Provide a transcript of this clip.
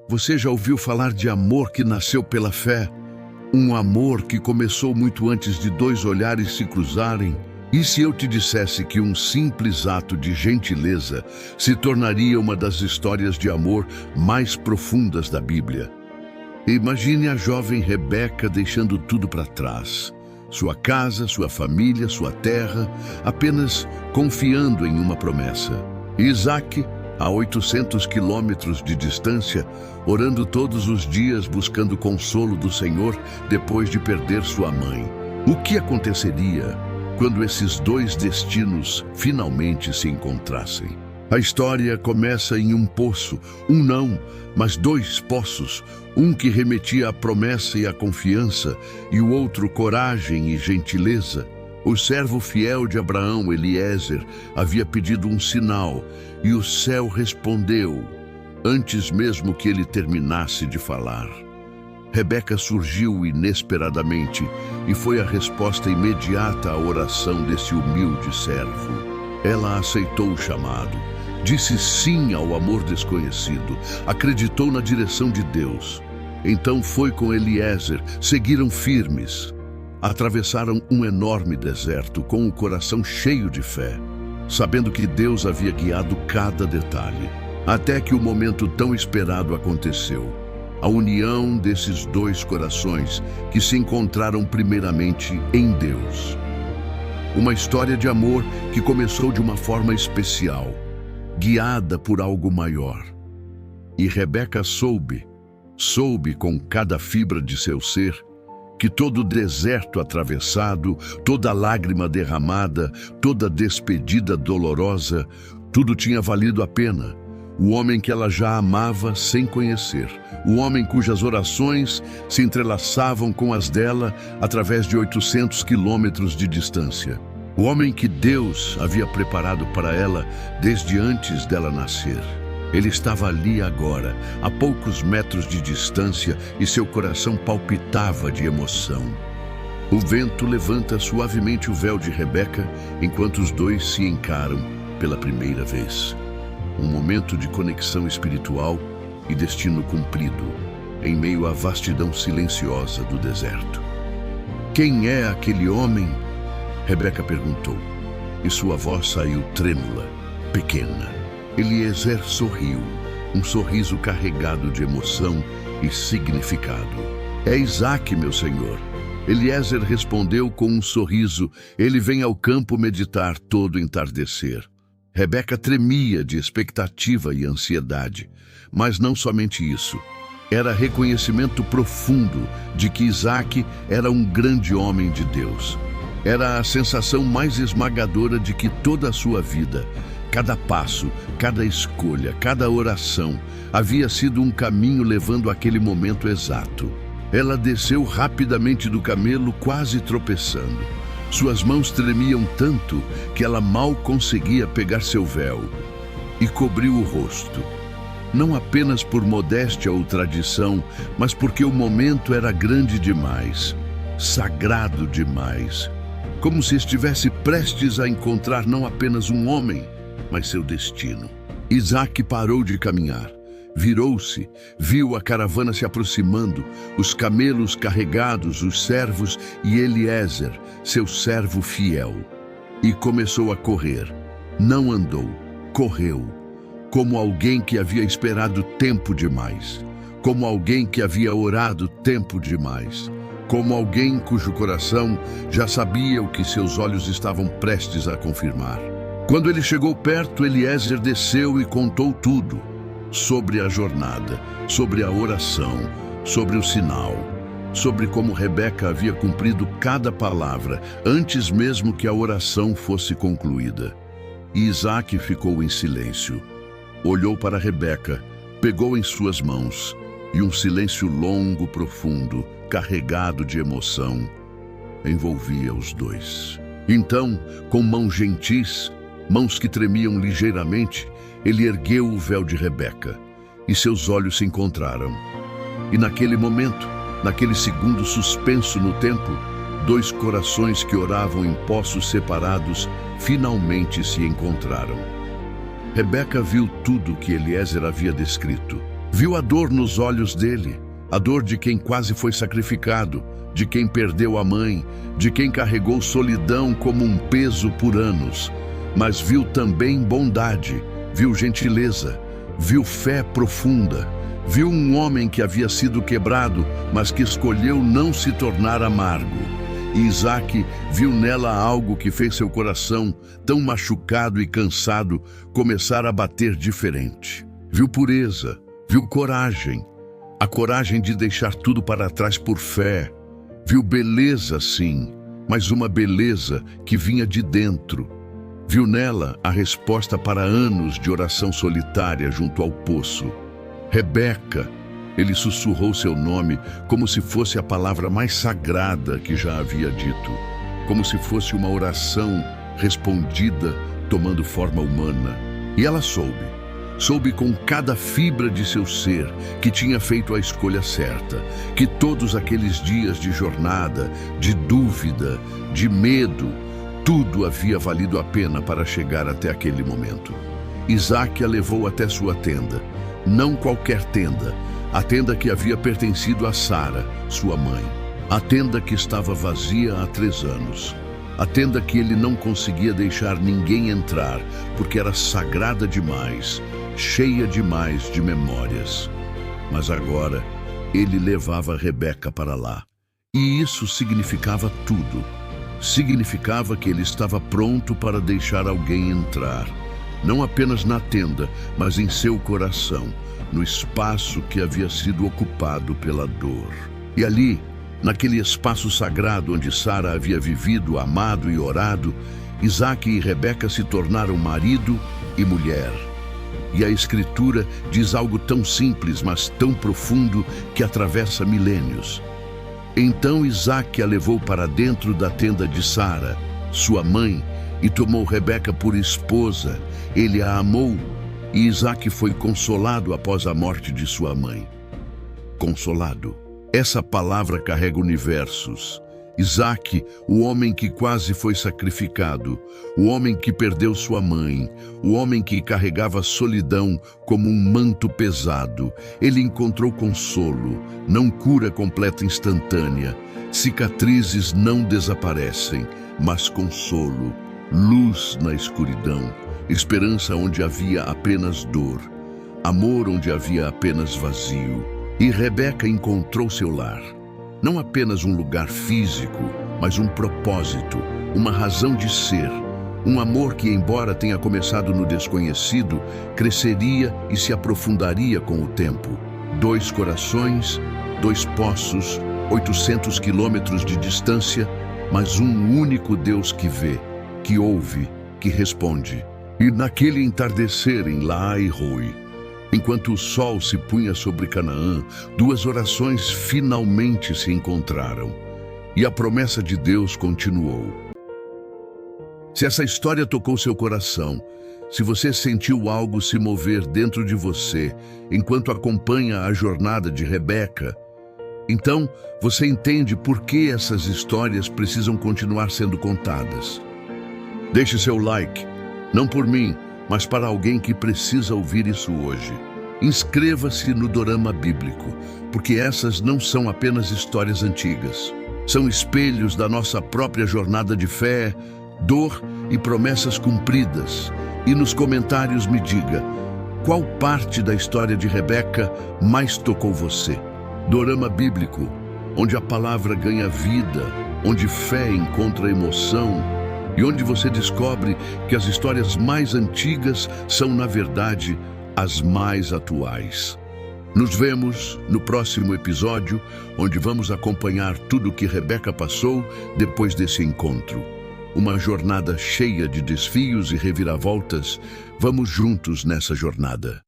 Você já ouviu falar de amor que nasceu pela fé? Um amor que começou muito antes de dois olhares se cruzarem? E se eu te dissesse que um simples ato de gentileza se tornaria uma das histórias de amor mais profundas da Bíblia? Imagine a jovem Rebeca deixando tudo para trás. Sua casa, sua família, sua terra, apenas confiando em uma promessa. Isaac, a 800 quilômetros de distância, orando todos os dias buscando consolo do Senhor depois de perder sua mãe. O que aconteceria quando esses dois destinos finalmente se encontrassem? A história começa em um poço, um não, mas dois poços, um que remetia à promessa e à confiança, e o outro coragem e gentileza. O servo fiel de Abraão, Eliezer, havia pedido um sinal, e o céu respondeu, antes mesmo que ele terminasse de falar. Rebeca surgiu inesperadamente, e foi a resposta imediata à oração desse humilde servo. Ela aceitou o chamado, disse sim ao amor desconhecido, acreditou na direção de Deus. Então foi com Eliezer, seguiram firmes. Atravessaram um enorme deserto com o coração cheio de fé, sabendo que Deus havia guiado cada detalhe, até que o momento tão esperado aconteceu. A união desses dois corações que se encontraram primeiramente em Deus. Uma história de amor que começou de uma forma especial, guiada por algo maior. E Rebeca soube com cada fibra de seu ser, que todo deserto atravessado, toda lágrima derramada, toda despedida dolorosa, tudo tinha valido a pena. O homem que ela já amava sem conhecer, o homem cujas orações se entrelaçavam com as dela através de 800 quilômetros de distância. O homem que Deus havia preparado para ela desde antes dela nascer. Ele estava ali agora, a poucos metros de distância, e seu coração palpitava de emoção. O vento levanta suavemente o véu de Rebeca enquanto os dois se encaram pela primeira vez. Um momento de conexão espiritual e destino cumprido, em meio à vastidão silenciosa do deserto. Quem é aquele homem? Rebeca perguntou, e sua voz saiu trêmula, pequena. Eliezer sorriu, um sorriso carregado de emoção e significado. É Isaac, meu senhor. Eliezer respondeu com um sorriso. Ele vem ao campo meditar todo entardecer. Rebeca tremia de expectativa e ansiedade, mas não somente isso. Era reconhecimento profundo de que Isaac era um grande homem de Deus. Era a sensação mais esmagadora de que toda a sua vida, cada passo, cada escolha, cada oração, havia sido um caminho levando àquele momento exato. Ela desceu rapidamente do camelo, quase tropeçando. Suas mãos tremiam tanto que ela mal conseguia pegar seu véu, e cobriu o rosto. Não apenas por modéstia ou tradição, mas porque o momento era grande demais, sagrado demais. Como se estivesse prestes a encontrar não apenas um homem, mas seu destino. Isaac parou de caminhar, virou-se, viu a caravana se aproximando, os camelos carregados, os servos e Eliezer, seu servo fiel. E começou a correr. Não andou, correu, como alguém que havia esperado tempo demais, como alguém que havia orado tempo demais, como alguém cujo coração já sabia o que seus olhos estavam prestes a confirmar. Quando ele chegou perto, Eliezer desceu e contou tudo, sobre a jornada, sobre a oração, sobre o sinal, sobre como Rebeca havia cumprido cada palavra, antes mesmo que a oração fosse concluída. E Isaac ficou em silêncio. Olhou para Rebeca, pegou em suas mãos, e um silêncio longo, profundo, carregado de emoção, envolvia os dois. Então, com mãos gentis, mãos que tremiam ligeiramente, ele ergueu o véu de Rebeca, e seus olhos se encontraram. E naquele momento, naquele segundo suspenso no tempo, dois corações que oravam em poços separados finalmente se encontraram. Rebeca viu tudo o que Eliezer havia descrito. Viu a dor nos olhos dele, a dor de quem quase foi sacrificado, de quem perdeu a mãe, de quem carregou solidão como um peso por anos. Mas viu também bondade, viu gentileza, viu fé profunda, viu um homem que havia sido quebrado, mas que escolheu não se tornar amargo. E Isaac viu nela algo que fez seu coração, tão machucado e cansado, começar a bater diferente. Viu pureza, viu coragem, a coragem de deixar tudo para trás por fé. Viu beleza, sim, mas uma beleza que vinha de dentro. Viu nela a resposta para anos de oração solitária junto ao poço. Rebeca, ele sussurrou seu nome como se fosse a palavra mais sagrada que já havia dito, como se fosse uma oração respondida tomando forma humana. E ela soube com cada fibra de seu ser que tinha feito a escolha certa, que todos aqueles dias de jornada, de dúvida, de medo, tudo havia valido a pena para chegar até aquele momento. Isaac a levou até sua tenda, não qualquer tenda, a tenda que havia pertencido a Sara, sua mãe, a tenda que estava vazia há 3 anos, a tenda que ele não conseguia deixar ninguém entrar, porque era sagrada demais, cheia demais de memórias. Mas agora ele levava Rebeca para lá, e isso significava tudo. Significava que ele estava pronto para deixar alguém entrar, não apenas na tenda, mas em seu coração, no espaço que havia sido ocupado pela dor. E ali, naquele espaço sagrado onde Sara havia vivido, amado e orado, Isaac e Rebeca se tornaram marido e mulher. E a Escritura diz algo tão simples, mas tão profundo, que atravessa milênios. Então Isaac a levou para dentro da tenda de Sara, sua mãe, e tomou Rebeca por esposa. Ele a amou, e Isaac foi consolado após a morte de sua mãe. Consolado. Essa palavra carrega universos. Isaac, o homem que quase foi sacrificado, o homem que perdeu sua mãe, o homem que carregava a solidão como um manto pesado, ele encontrou consolo, não cura completa instantânea, cicatrizes não desaparecem, mas consolo, luz na escuridão, esperança onde havia apenas dor, amor onde havia apenas vazio. E Rebeca encontrou seu lar. Não apenas um lugar físico, mas um propósito, uma razão de ser. Um amor que, embora tenha começado no desconhecido, cresceria e se aprofundaria com o tempo. 2 corações, 2 poços, 800 quilômetros de distância, mas um único Deus que vê, que ouve, que responde. E naquele entardecer em Laai-Roi, enquanto o sol se punha sobre Canaã, 2 orações finalmente se encontraram. E a promessa de Deus continuou. Se essa história tocou seu coração, se você sentiu algo se mover dentro de você enquanto acompanha a jornada de Rebeca, então você entende por que essas histórias precisam continuar sendo contadas. Deixe seu like, não por mim, mas para alguém que precisa ouvir isso hoje. Inscreva-se no Dorama Bíblico, porque essas não são apenas histórias antigas. São espelhos da nossa própria jornada de fé, dor e promessas cumpridas. E nos comentários me diga, qual parte da história de Rebeca mais tocou você? Dorama Bíblico, onde a palavra ganha vida, onde fé encontra emoção, e onde você descobre que as histórias mais antigas são, na verdade, as mais atuais. Nos vemos no próximo episódio, onde vamos acompanhar tudo o que Rebeca passou depois desse encontro. Uma jornada cheia de desafios e reviravoltas. Vamos juntos nessa jornada.